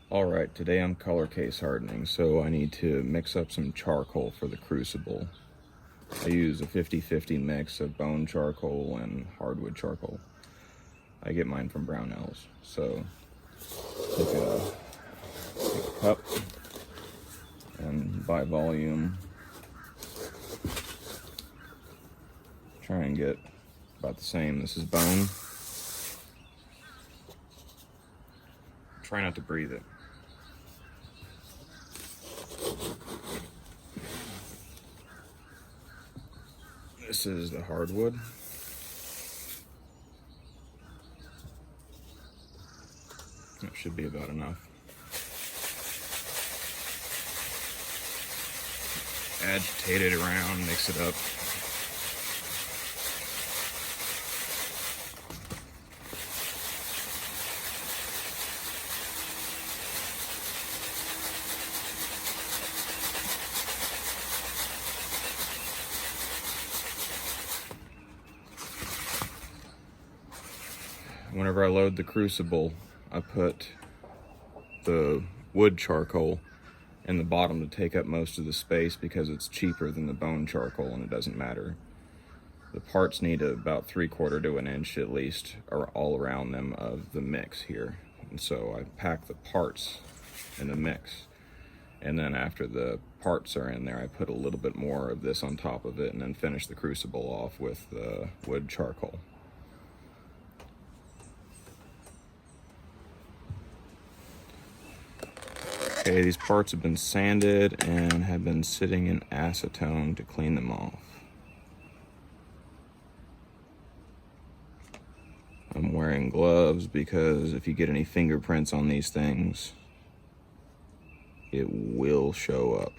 Alright, today I'm color case hardening, so I need to mix up some charcoal for the crucible. I use a 50-50 mix of bone charcoal and hardwood charcoal. I get mine from Brownells. So take a cup and by volume, try and get about the same. This is bone. Try not to breathe it. This is the hardwood. That should be about enough. Agitate it around, mix it up. Whenever I load the crucible, I put the wood charcoal in the bottom to take up most of the space because it's cheaper than the bone charcoal and it doesn't matter. The parts need about 3/4 to an inch at least all around them of the mix here. And so I pack the parts in the mix. And then after the parts are in there, I put a little bit more of this on top of it and then finish the crucible off with the wood charcoal. Okay, these parts have been sanded and have been sitting in acetone to clean them off. I'm wearing gloves because if you get any fingerprints on these things, it will show up.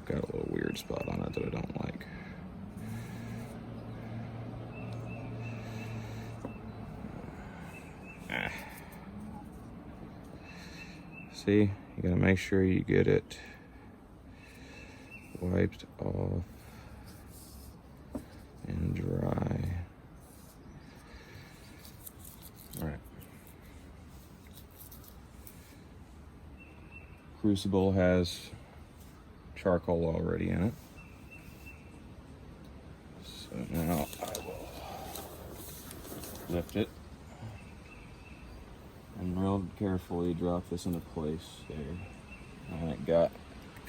Got a little weird spot on it that I don't like. See, you gotta make sure you get it wiped off and dry. All right. Crucible has charcoal already in it. So now I will lift it and real carefully drop this into place there. And it got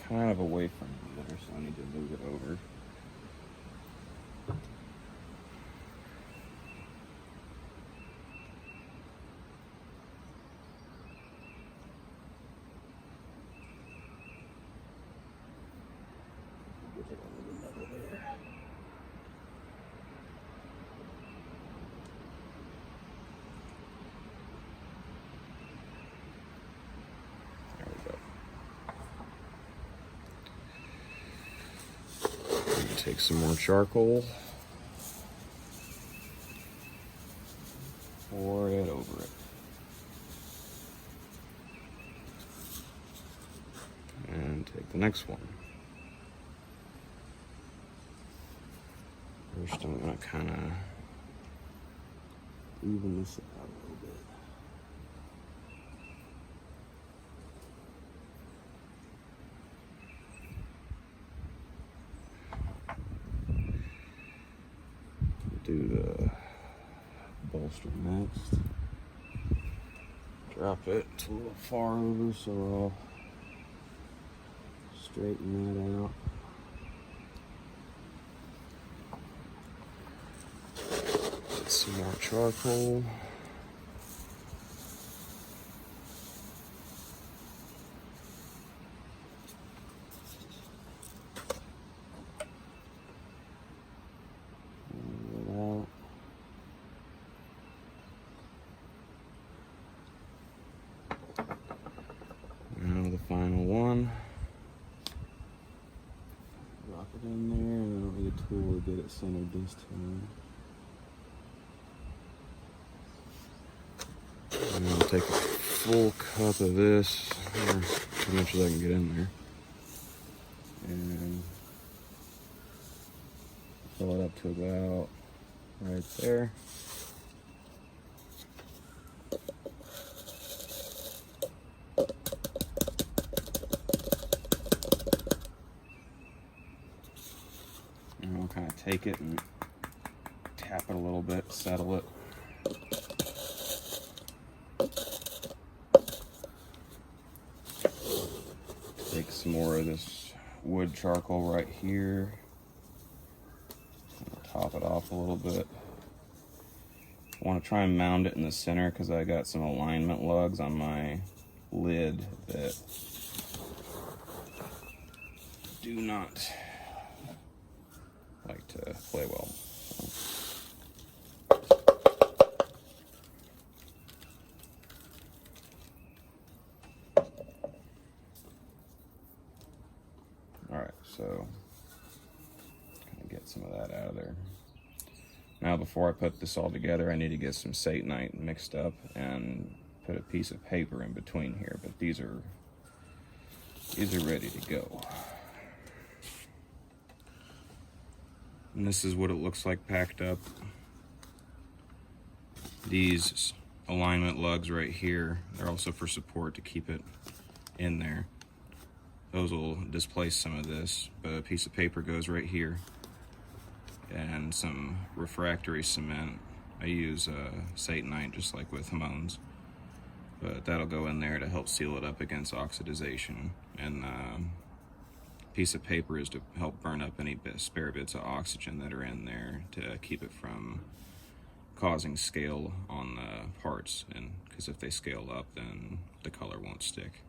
kind of away from me there, so I need to move it over. Get it under the middle there. There we go. Take some more charcoal, pour it over it, and take the next one. First I'm going to kind of even this out a little bit. Do the bolster next. Drop it a little far over so I'll straighten that out. Get some more charcoal. Now the final one. Drop it in there, and I don't need a tool to get it centered this time. And I'll take a full cup of this, or as much as I can get in there, and fill it up to about right there. And we'll kind of take it and tap it a little bit, settle it. Take some more of this wood charcoal right here. Top it off a little bit. I want to try and mound it in the center because I got some alignment lugs on my lid that do not like to play well. Alright, so kind of get some of that out of there. Now before I put this all together, I need to get some Satanite mixed up and put a piece of paper in between here, but these are ready to go. And this is what it looks like packed up. These alignment lugs right here, they're also for support to keep it in there. Those will displace some of this, but a piece of paper goes right here. And some refractory cement. I use Satanite just like with Hamones, but that'll go in there to help seal it up against oxidization. And piece of paper is to help burn up any spare bits of oxygen that are in there to keep it from causing scale on the parts, and because if they scale up then the color won't stick.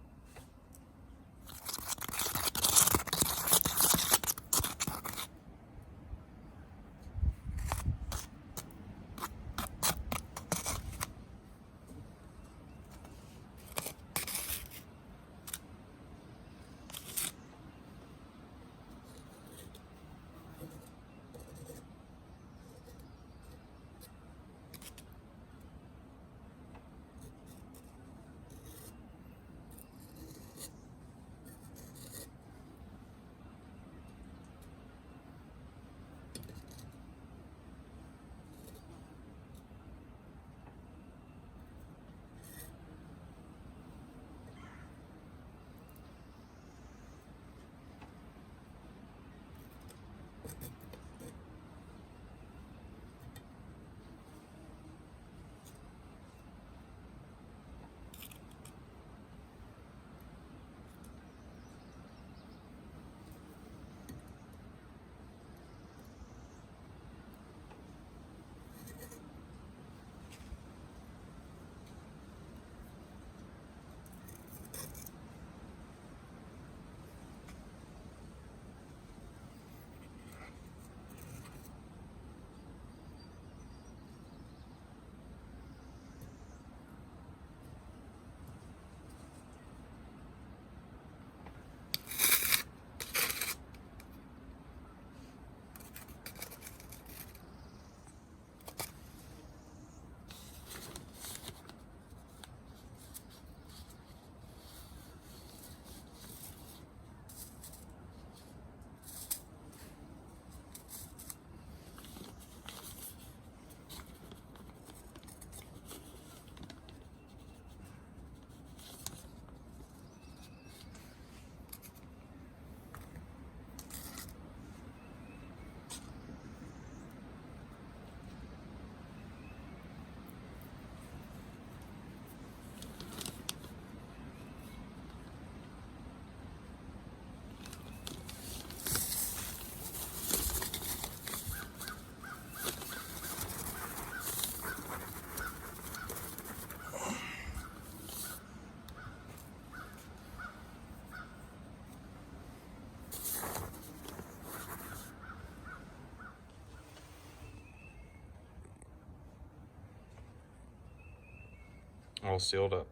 All sealed up.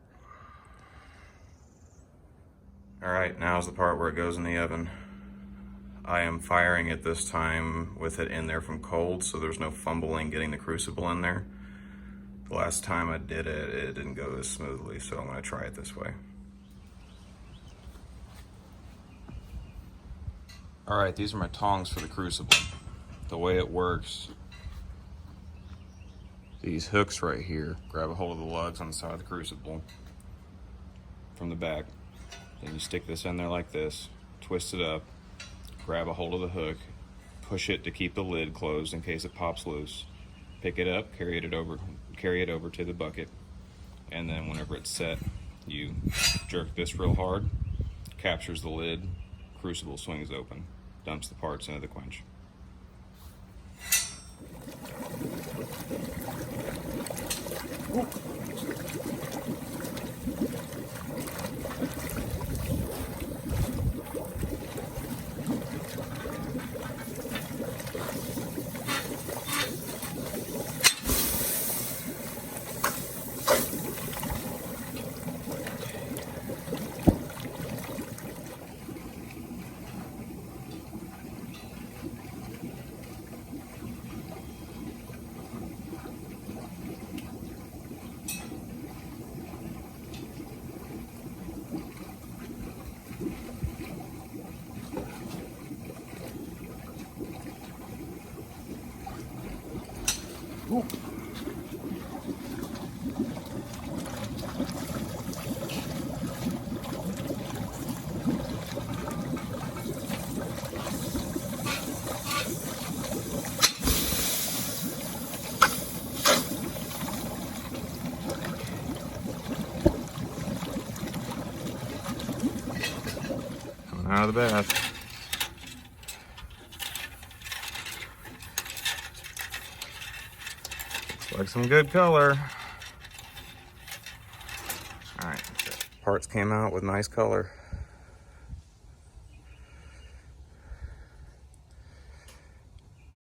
All right, now's the part where it goes in the oven. I am firing it this time with it in there from cold, so there's no fumbling getting the crucible in there. The last time I did it, it didn't go as smoothly, so I'm going to try it this way. All right, these are my tongs for the crucible. The way it works, these hooks right here, grab a hold of the lugs on the side of the crucible from the back. Then you stick this in there like this, twist it up, grab a hold of the hook, push it to keep the lid closed in case it pops loose. Pick it up, carry it over to the bucket, and then whenever it's set, you jerk this real hard, captures the lid, crucible swings open, dumps the parts into the quench. Ooh. Coming out of the bath. Like some good color. All right, parts came out with nice color.